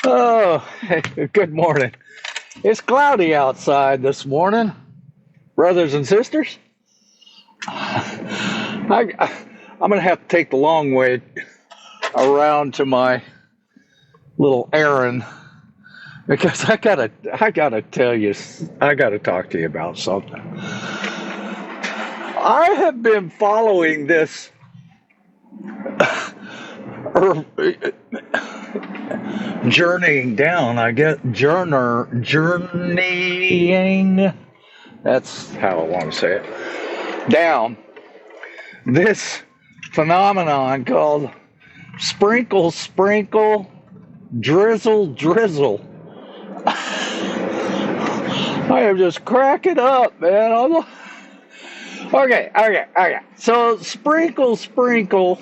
Oh, hey, good morning. It's cloudy outside this morning, brothers and sisters. I'm going to have to take the long way around to my little errand because I gotta tell you, I gotta talk to you about something. I have been following this journeying down. I get journeying. That's how I want to say it. Down this phenomenon called sprinkle, sprinkle, drizzle, drizzle. I am just cracking up, man. Okay. So sprinkle, sprinkle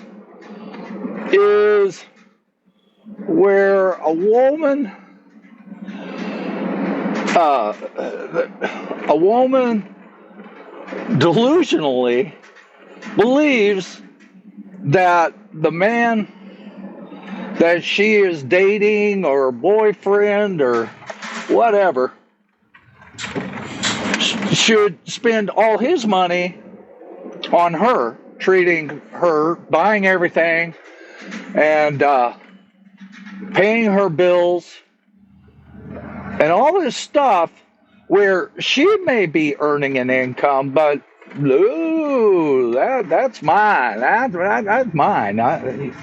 is where a woman delusionally believes that the man that she is dating or boyfriend or whatever should spend all his money on her, treating her, buying everything, and paying her bills, and all this stuff where she may be earning an income, but ooh, that's mine. That's mine.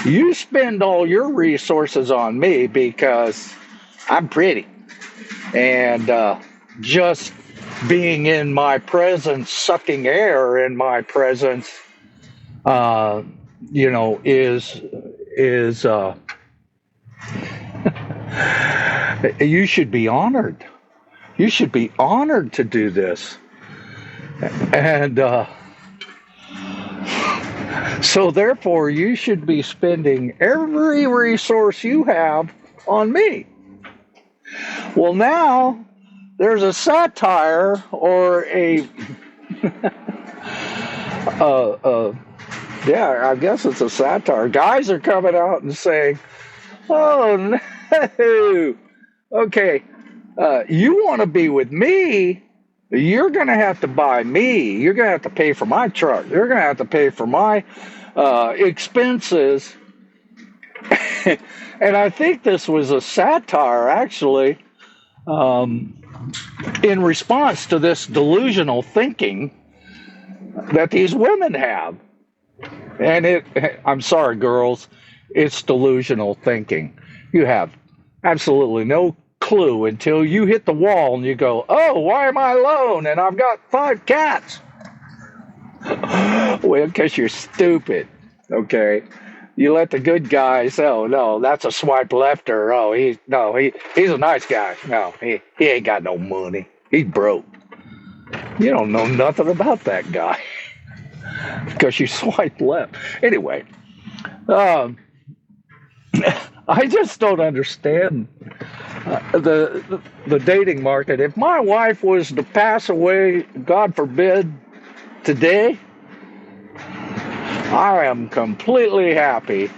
You spend all your resources on me because I'm pretty. And just being in my presence, sucking air in my presence, is you should be honored. You should be honored to do this. And so therefore, you should be spending every resource you have on me. Well, now there's a satire or I guess it's a satire. Guys are coming out and saying, oh, no, okay, you want to be with me, you're going to have to buy me. You're going to have to pay for my truck. You're going to have to pay for my expenses. And I think this was a satire, actually, in response to this delusional thinking that these women have. And I'm sorry, girls, it's delusional thinking. You have absolutely no clue until you hit the wall and you go, oh, why am I alone? And I've got 5 cats. Well, because you're stupid, okay? You let the good guys, oh, no, that's a swipe lefter. Oh, he's a nice guy. No, he ain't got no money. He's broke. You don't know nothing about that guy because you swipe left. Anyway, I just don't understand the dating market. If my wife was to pass away, God forbid, today, I am completely happy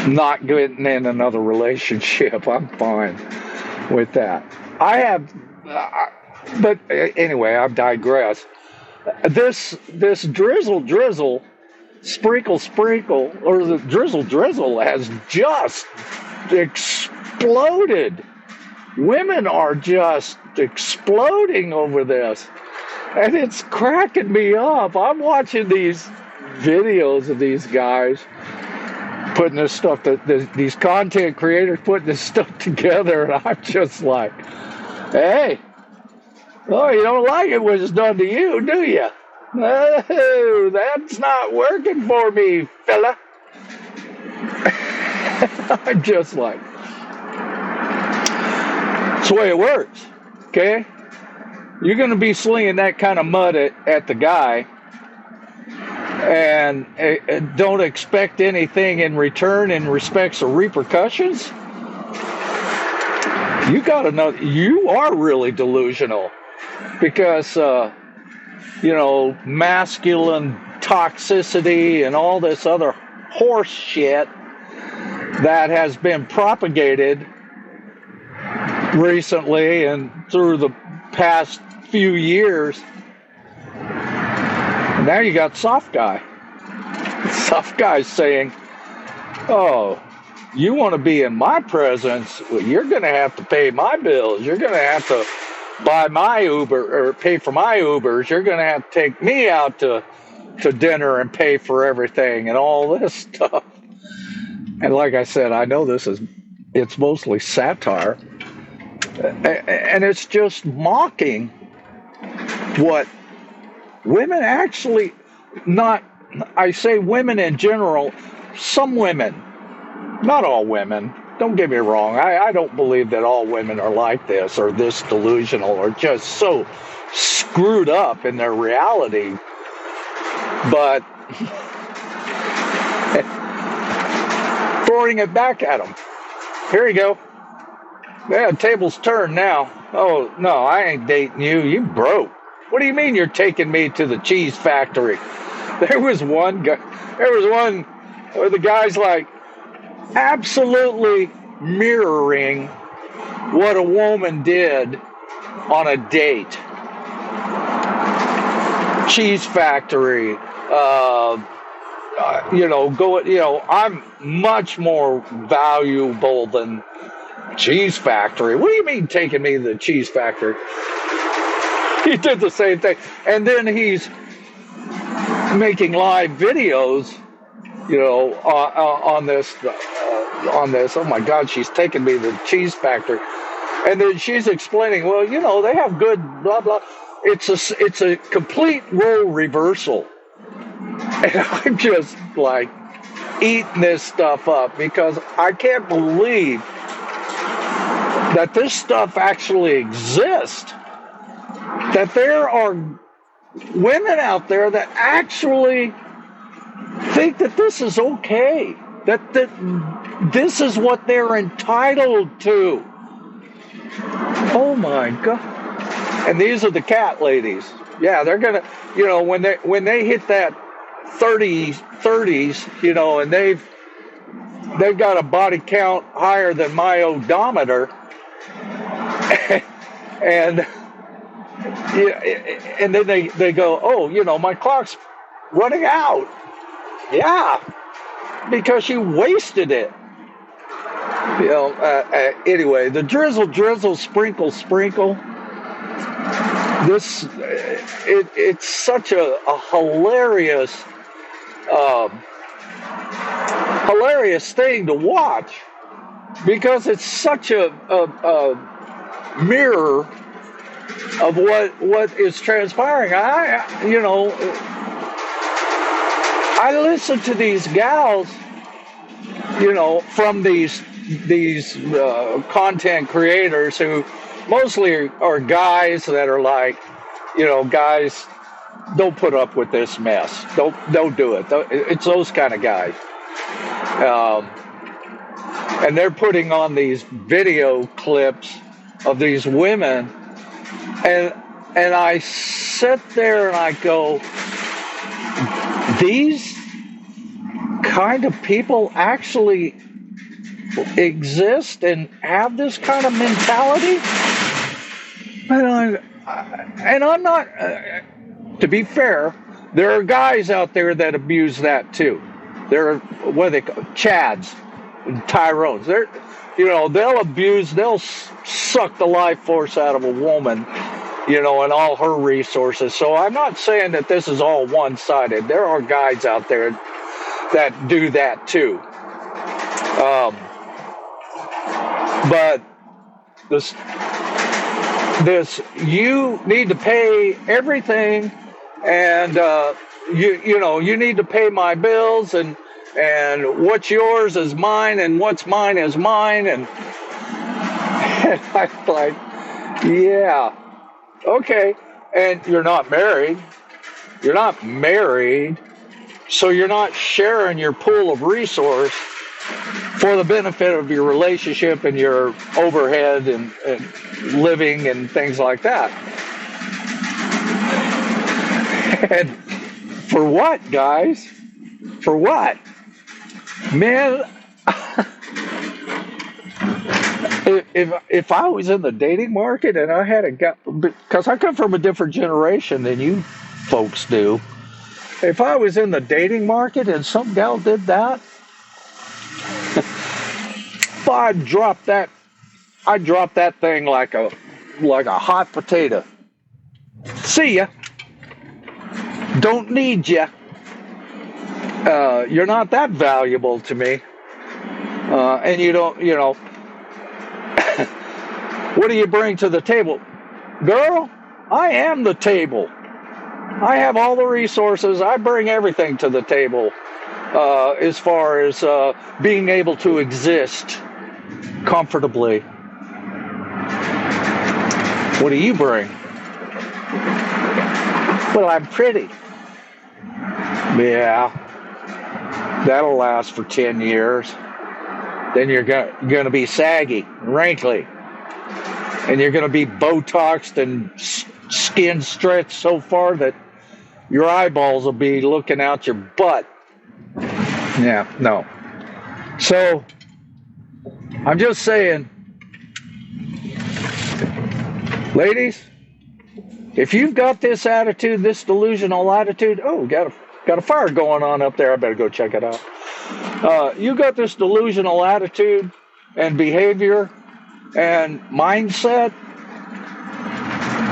not getting in another relationship. I'm fine with that. But anyway, I've digressed. This drizzle, sprinkle, sprinkle, or the drizzle has just exploded. Women are just exploding over this. And it's cracking me up. I'm watching these videos of these guys putting this stuff, these content creators putting this stuff together, and I'm just like, hey, oh, you don't like it when it's done to you, do you? Oh, that's not working for me, fella. I'm just like, that's the way it works, okay? You're going to be slinging that kind of mud at the guy and don't expect anything in return in respects of repercussions. You got to know, you are really delusional because, masculine toxicity and all this other horse shit that has been propagated recently and through the past few years. And now you got soft guy. Soft guy saying, oh, you want to be in my presence? Well, you're going to have to pay my bills. You're going to have to buy my Uber or pay for my Ubers. You're going to have to take me out to dinner and pay for everything and all this stuff. And like I said, I know it's mostly satire. And it's just mocking what women actually, I say women in general, some women, not all women, don't get me wrong. I don't believe that all women are like this or this delusional or just so screwed up in their reality. But throwing it back at them. Here you go. Yeah, tables turned now. Oh, no, I ain't dating you. You broke. What do you mean you're taking me to the cheese factory? There was one where the guy's like absolutely mirroring what a woman did on a date. Cheese factory, I'm much more valuable than cheese factory. What do you mean taking me to the cheese factory? He did the same thing. And then he's making live videos, on this. Oh my God, she's taking me to the cheese factory. And then she's explaining, well, they have good blah, blah. It's a complete role reversal. And I'm just like eating this stuff up because I can't believe that this stuff actually exists. That there are women out there that actually think that this is okay. That this is what they're entitled to. Oh my God. And these are the cat ladies. Yeah, they're gonna, when they hit that 30s, and they've got a body count higher than my odometer, and then they go, oh, my clock's running out. Yeah, because you wasted it. Anyway, the drizzle, sprinkle. It's such a hilarious thing to watch because it's such a mirror of what is transpiring. I listen to these gals, from these content creators who mostly are guys that are like, guys, don't put up with this mess. Don't do it. It's those kind of guys. And they're putting on these video clips of these women, and I sit there and I go, these kind of people actually exist and have this kind of mentality? And I'm not, to be fair, there are guys out there that abuse that too. There are, what they call Chads, Tyrones. They'll suck the life force out of a woman, and all her resources. So I'm not saying that this is all one-sided. There are guys out there that do that too. But this you need to pay everything, and you need to pay my bills, and what's yours is mine, and what's mine is mine, and I'm like, yeah, okay. And you're not married, so you're not sharing your pool of resource for the benefit of your relationship and your overhead and living and things like that. And for what, guys? For what? Men, if I was in the dating market and I had a guy, because I come from a different generation than you folks do. If I was in the dating market and some gal did that, I'd drop that. I'd drop that thing like a hot potato. See ya. Don't need ya. You're not that valuable to me, and you don't. What do you bring to the table, girl? I am the table. I have all the resources. I bring everything to the table, as far as being able to exist comfortably. What do you bring? Well, I'm pretty. Yeah, that'll last for 10 years. Then you're going to be saggy, wrinkly, and you're going to be Botoxed and skin stretched so far that your eyeballs will be looking out your butt. Yeah, no. So, I'm just saying, ladies, if you've got this attitude, this delusional attitude, oh, got a fire going on up there. I better go check it out. You got this delusional attitude and behavior and mindset.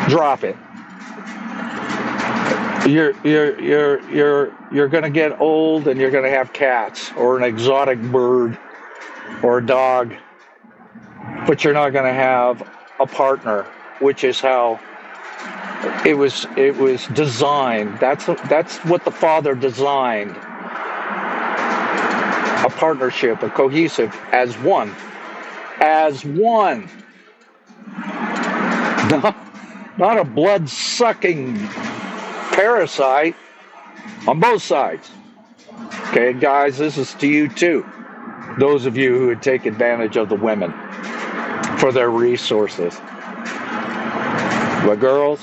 Drop it. You're going to get old and you're going to have cats or an exotic bird or a dog, but you're not going to have a partner, which is how it was designed. That's what the Father designed. A partnership, a cohesive, as one. As one. Not a blood-sucking parasite on both sides. Okay, guys, this is to you too. Those of you who would take advantage of the women for their resources. But girls,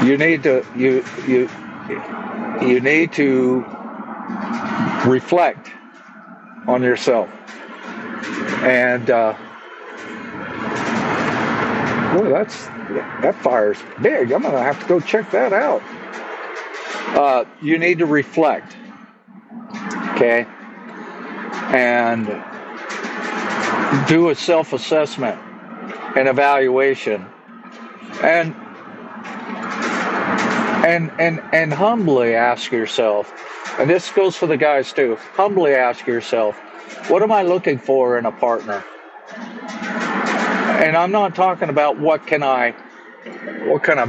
you need to reflect on yourself. And boy, that fire's big. I'm gonna have to go check that out. You need to reflect, okay, and do a self-assessment and evaluation, and humbly ask yourself. And this goes for the guys too. Humbly ask yourself, what am I looking for in a partner? And I'm not talking about what kind of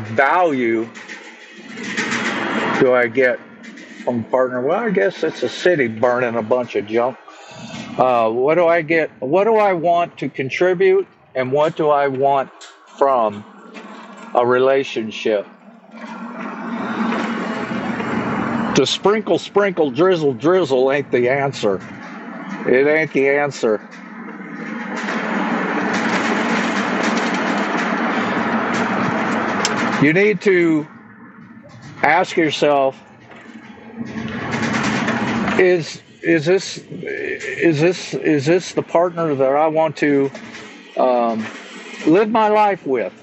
value do I get from a partner? Well, I guess it's a city burning a bunch of junk. What do I get? What do I want to contribute? And what do I want from a relationship? To sprinkle, drizzle ain't the answer. It ain't the answer. You need to ask yourself, is this the partner that I want to live my life with?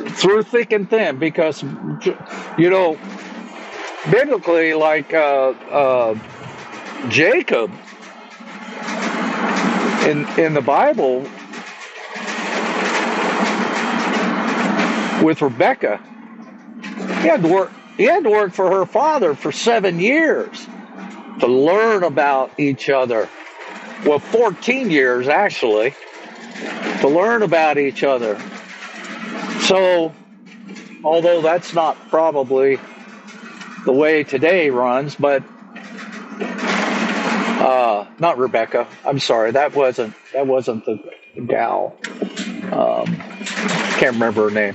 Through thick and thin, because biblically, like Jacob in the Bible with Rebecca, he had to work for her father for 7 years to learn about each other. Well, 14 years actually, to learn about each other. So, although that's not probably the way today runs, but not Rebecca. I'm sorry, that wasn't the gal. Can't remember her name.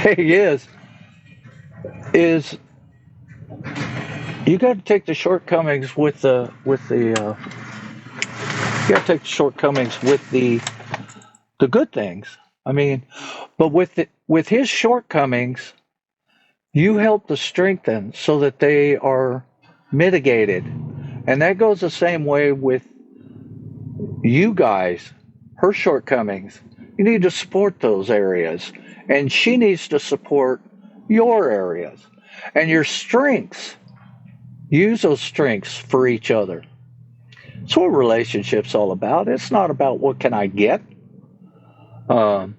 Thing is you got to take the shortcomings with the good things. I mean, but with his shortcomings, you help to strengthen so that they are mitigated. And that goes the same way with you guys, her shortcomings. You need to support those areas. And she needs to support your areas. And your strengths, use those strengths for each other. That's what a relationship's all about. It's not about what can I get? Um,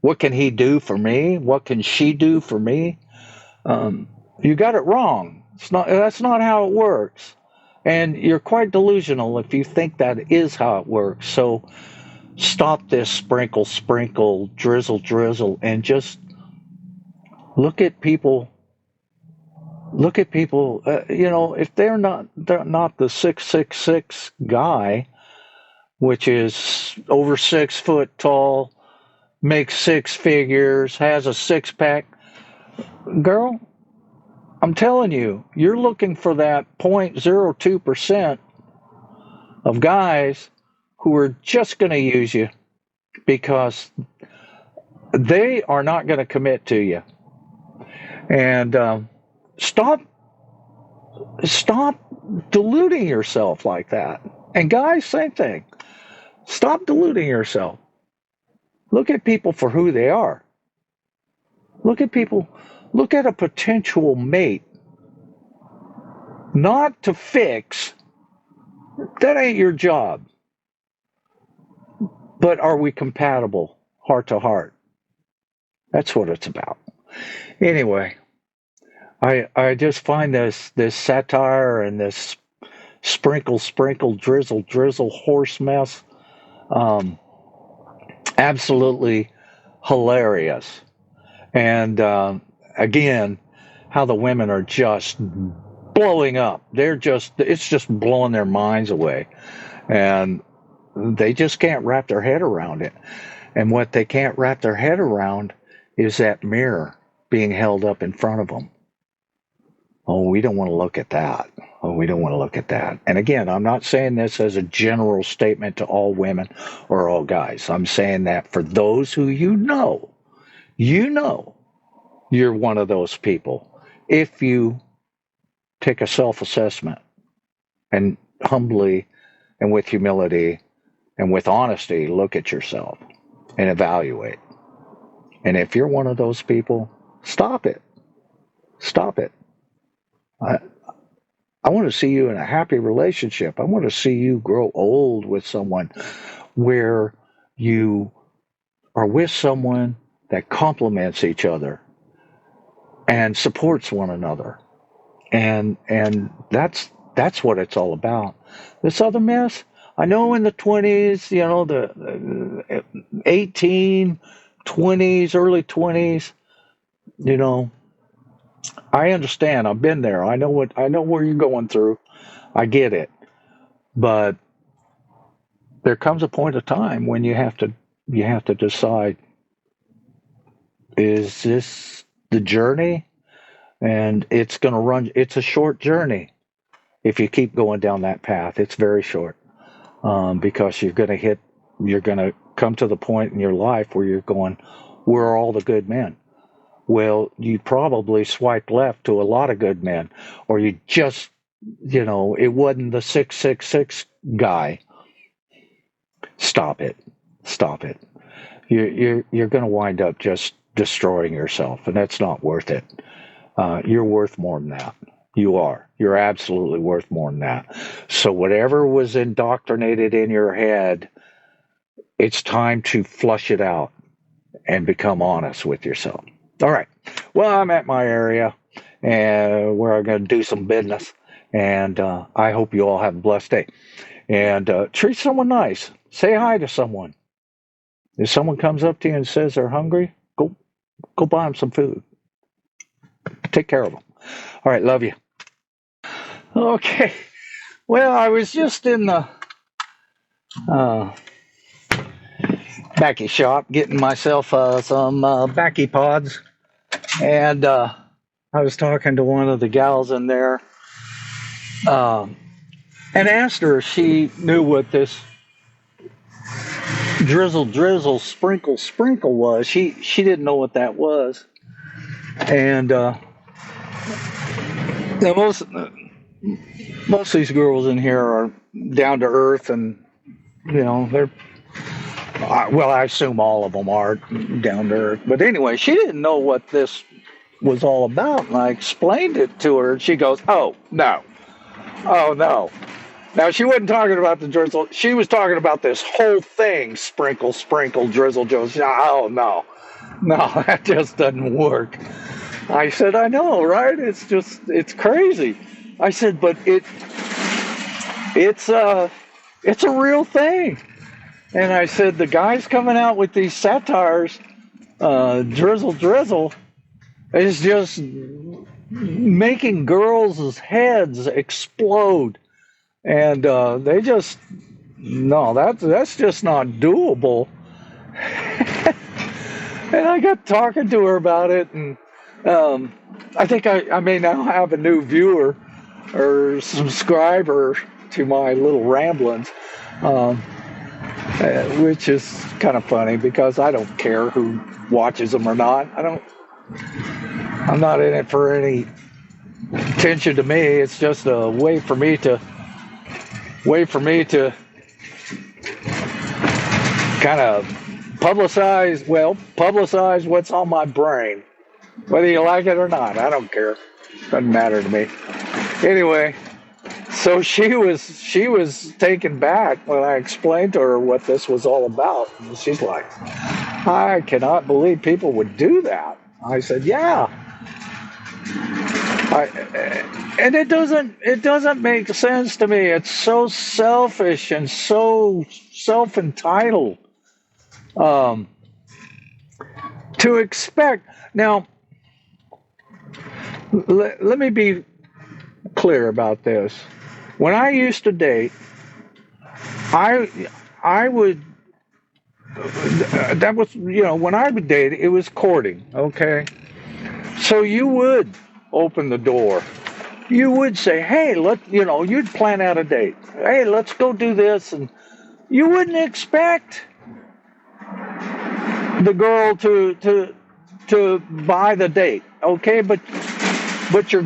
what can he do for me? What can she do for me? You got it wrong. That's not how it works. And you're quite delusional if you think that is how it works. So stop this sprinkle, sprinkle, drizzle, drizzle, and just look at people. Look at people. If they're not the 666 guy, which is over 6 foot tall, makes six figures, has a six pack, girl. I'm telling you, you're looking for that 0.02% of guys who are just going to use you because they are not going to commit to you. And stop deluding yourself like that. And guys, same thing. Stop deluding yourself. Look at people for who they are. Look at a potential mate, not to fix. That ain't your job. But are we compatible, heart to heart? That's what it's about. Anyway, I just find this satire and this sprinkle, sprinkle, drizzle, drizzle horse mess absolutely hilarious. And again, how the women are just blowing up. It's just blowing their minds away. And they just can't wrap their head around it. And what they can't wrap their head around is that mirror being held up in front of them. Oh, we don't want to look at that. Oh, we don't want to look at that. And again, I'm not saying this as a general statement to all women or all guys. I'm saying that for those who you know you're one of those people. If you take a self-assessment and humbly and with humility and with honesty, look at yourself and evaluate. And if you're one of those people, stop it. Stop it. I want to see you in a happy relationship. I want to see you grow old with someone where you are with someone that complements each other and supports one another. And that's what it's all about. This other mess, I know in the 20s, the 18, 20s, early 20s, I understand. I've been there. I know where you're going through. I get it. But there comes a point of time when you have to decide, is this the journey? And it's going to run. It's a short journey. If you keep going down that path, it's very short. Because you're going to come to the point in your life where you're going, where are all the good men? Well, you probably swiped left to a lot of good men, or you just, it wasn't the 666 guy. Stop it. Stop it. You're going to wind up just destroying yourself, and that's not worth it. You're worth more than that. You are. You're absolutely worth more than that. So whatever was indoctrinated in your head, it's time to flush it out and become honest with yourself. All right. Well, I'm at my area and where I'm going to do some business. And I hope you all have a blessed day. And treat someone nice. Say hi to someone. If someone comes up to you and says they're hungry, go buy them some food. Take care of them. All right. Love you. Okay. Well, I was just in the Backy shop getting myself some Backy pods. And I was talking to one of the gals in there and asked her if she knew what this drizzle, drizzle, sprinkle, sprinkle was. She didn't know what that was. And most of these girls in here are down to earth, and they're well, I assume all of them are down to earth. But anyway, she didn't know what this was all about, and I explained it to her, and she goes, "Oh no, oh no." Now she wasn't talking about the drizzle; she was talking about this whole thing: sprinkle, sprinkle, drizzle, drizzle. Oh no, no, that just doesn't work. I said, "I know, right? It's crazy." I said, "But it's a real thing." And I said, "The guy's coming out with these satires, drizzle, drizzle, is just making girls' heads explode, and they just no, that's just not doable." And I got talking to her about it, and I think I may now have a new viewer or subscriber to my little ramblings, which is kind of funny because I don't care who watches them or not. I'm not in it for any attention to me. It's just a way for me to kind of publicize what's on my brain. Whether you like it or not, I don't care. Doesn't matter to me. Anyway, so she was taken back when I explained to her what this was all about. And she's like, "I cannot believe people would do that." I said, "Yeah." And it doesn't make sense to me. It's so selfish and so self-entitled to expect. Now, let me be clear about this. When I used to date, I would that was when I would date, it was courting, okay? So you would open the door. You would say, "Hey, you'd plan out a date. Hey, let's go do this," and you wouldn't expect the girl to buy the date, okay? But your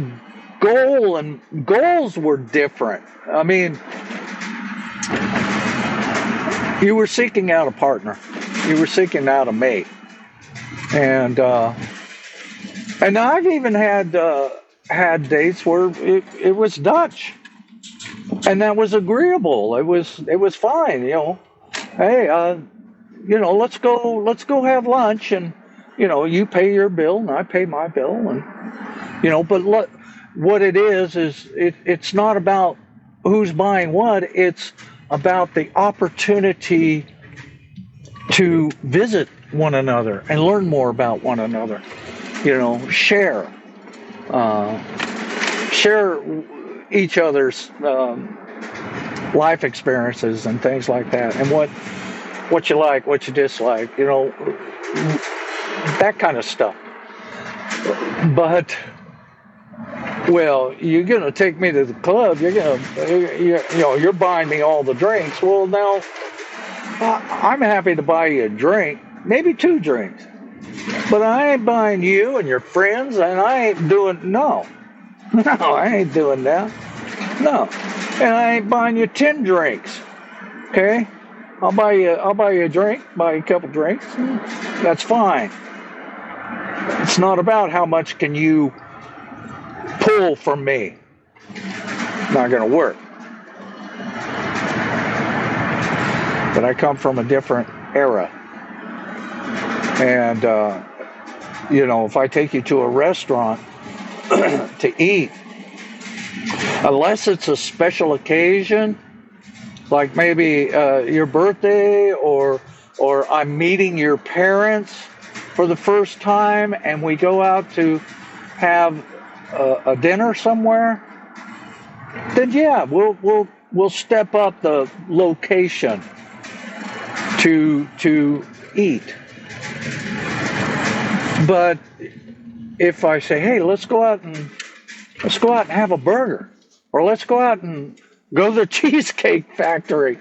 goals were different. I mean, you were seeking out a partner. You were seeking out a mate, and I've even had dates where it was Dutch, and that was agreeable. It was fine. Hey, let's go have lunch, and you pay your bill and I pay my bill, and but what it is it's not about who's buying what. It's about the opportunity to visit one another and learn more about one another. Share each other's life experiences and things like that, and what you like, what you dislike, that kind of stuff. But well, you're gonna take me to the club. You're buying me all the drinks. Well, now I'm happy to buy you a drink, maybe 2 drinks, but I ain't buying you and your friends, and I ain't doing no, I ain't doing that. No, and I ain't buying you 10 drinks. Okay, I'll buy you a drink, buy you a couple drinks. That's fine. It's not about how much can you pull from me. Not going to work. But I come from a different era. And, if I take you to a restaurant to eat, unless it's a special occasion, like maybe your birthday, or I'm meeting your parents for the first time and we go out to have a dinner somewhere, then yeah, we'll step up the location to eat. But if I say, "Hey, let's go out and have a burger," or "Let's go out and go to the Cheesecake Factory,"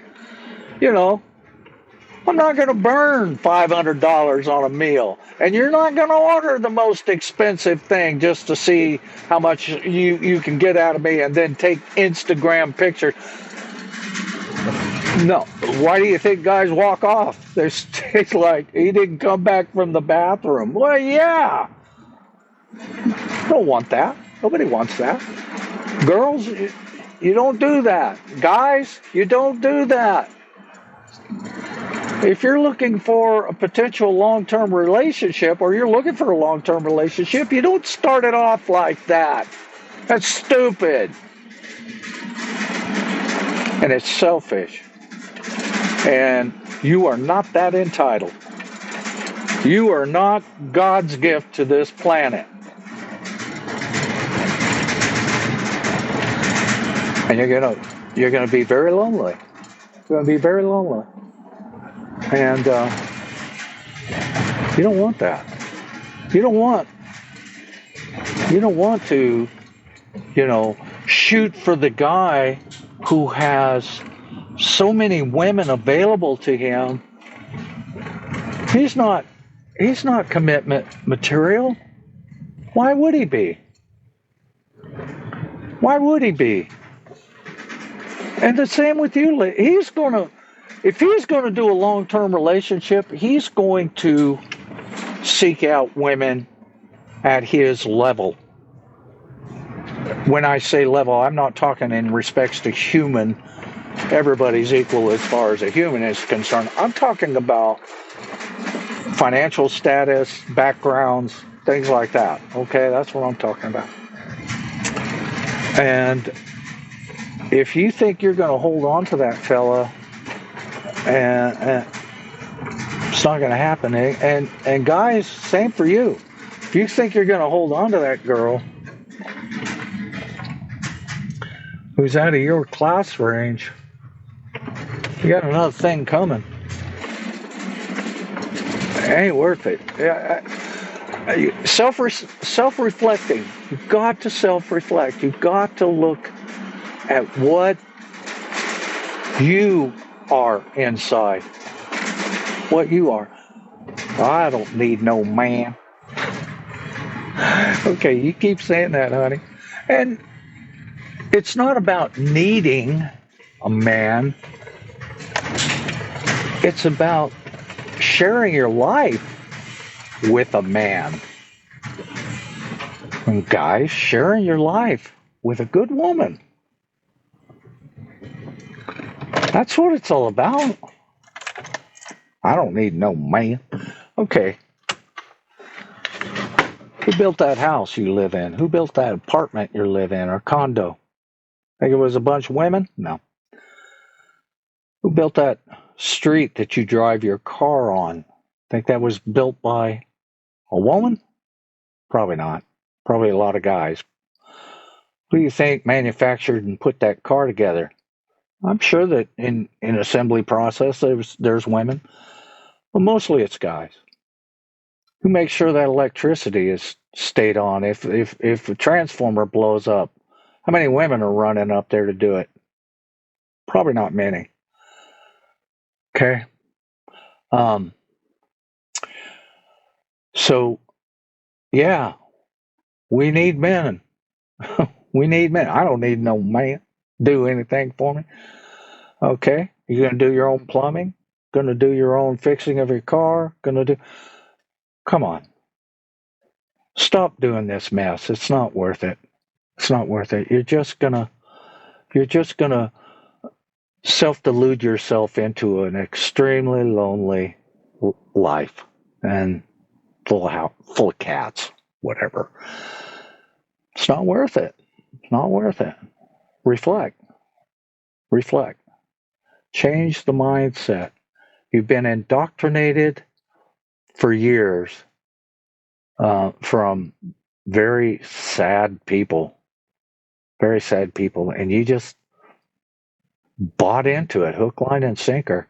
I'm not going to burn $500 on a meal. And you're not going to order the most expensive thing just to see how much you can get out of me and then take Instagram pictures. No. Why do you think guys walk off? It's like, he didn't come back from the bathroom. Well, yeah. Don't want that. Nobody wants that. Girls, you don't do that. Guys, you don't do that. If you're looking for a potential long-term relationship, or you're looking for a long-term relationship, you don't start it off like that. That's stupid. And it's selfish. And you are not that entitled. You are not God's gift to this planet. And you're gonna be very lonely. You're gonna be very lonely. And you don't want that. You don't want to, shoot for the guy who has so many women available to him. He's not commitment material. Why would he be? Why would he be? And the same with you. If he's going to do a long-term relationship, he's going to seek out women at his level. When I say level, I'm not talking in respects to human. Everybody's equal as far as a human is concerned. I'm talking about financial status, backgrounds, things like that. Okay, that's what I'm talking about. And if you think you're going to hold on to that fella, and it's not going to happen. And guys, same for you. If you think you're going to hold on to that girl who's out of your class range, you got another thing coming. It ain't worth it. Self-reflecting. You've got to self-reflect. You've got to look at what you are inside. What you are. I don't need no man. Okay, you keep saying that, honey. And it's not about needing a man. It's about sharing your life with a man. And guys, sharing your life with a good woman. That's what it's all about. I don't need no man. Okay. Who built that house you live in? Who built that apartment you live in or condo? Think it was a bunch of women? No. Who built that street that you drive your car on? Think that was built by a woman? Probably not. Probably a lot of guys. Who do you think manufactured and put that car together? I'm sure that in assembly process there's women, but mostly it's guys. Who makes sure that electricity is stayed on if a transformer blows up? How many women are running up there to do it? Probably not many. Okay. So yeah, we need men. We need men. I don't need no man do anything for me. Okay, you're gonna do your own plumbing, gonna do your own fixing of your car, come on. Stop doing this mess. It's not worth it. It's not worth it. You're just gonna self-delude yourself into an extremely lonely life and full of cats, whatever. It's not worth it. It's not worth it. Reflect. Reflect. Change the mindset. You've been indoctrinated for years from very sad people, and you just bought into it, hook, line, and sinker,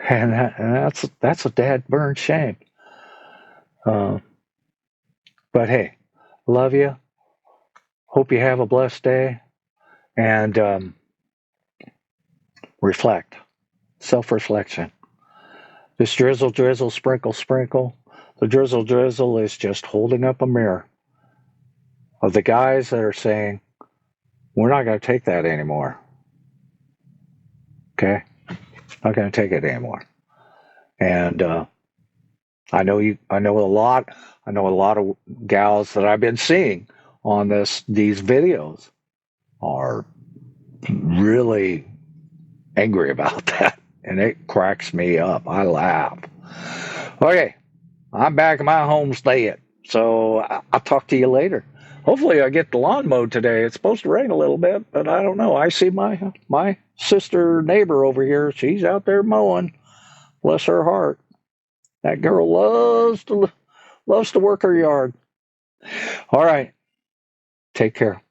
and that's a dad burn shame. But hey, love you. Hope you have a blessed day, and reflect, self-reflection. This drizzle, drizzle, sprinkle, sprinkle. The drizzle, drizzle is just holding up a mirror of the guys that are saying, we're not going to take that anymore. Okay? Not going to take it anymore. And I know a lot of gals that I've been seeing on these videos are really angry about that. And it cracks me up. I laugh. Okay, I'm back in my homestead. So I'll talk to you later. Hopefully I get the lawn mowed today. It's supposed to rain a little bit, but I don't know. I see my sister neighbor over here. She's out there mowing. Bless her heart. That girl loves to work her yard. All right. Take care.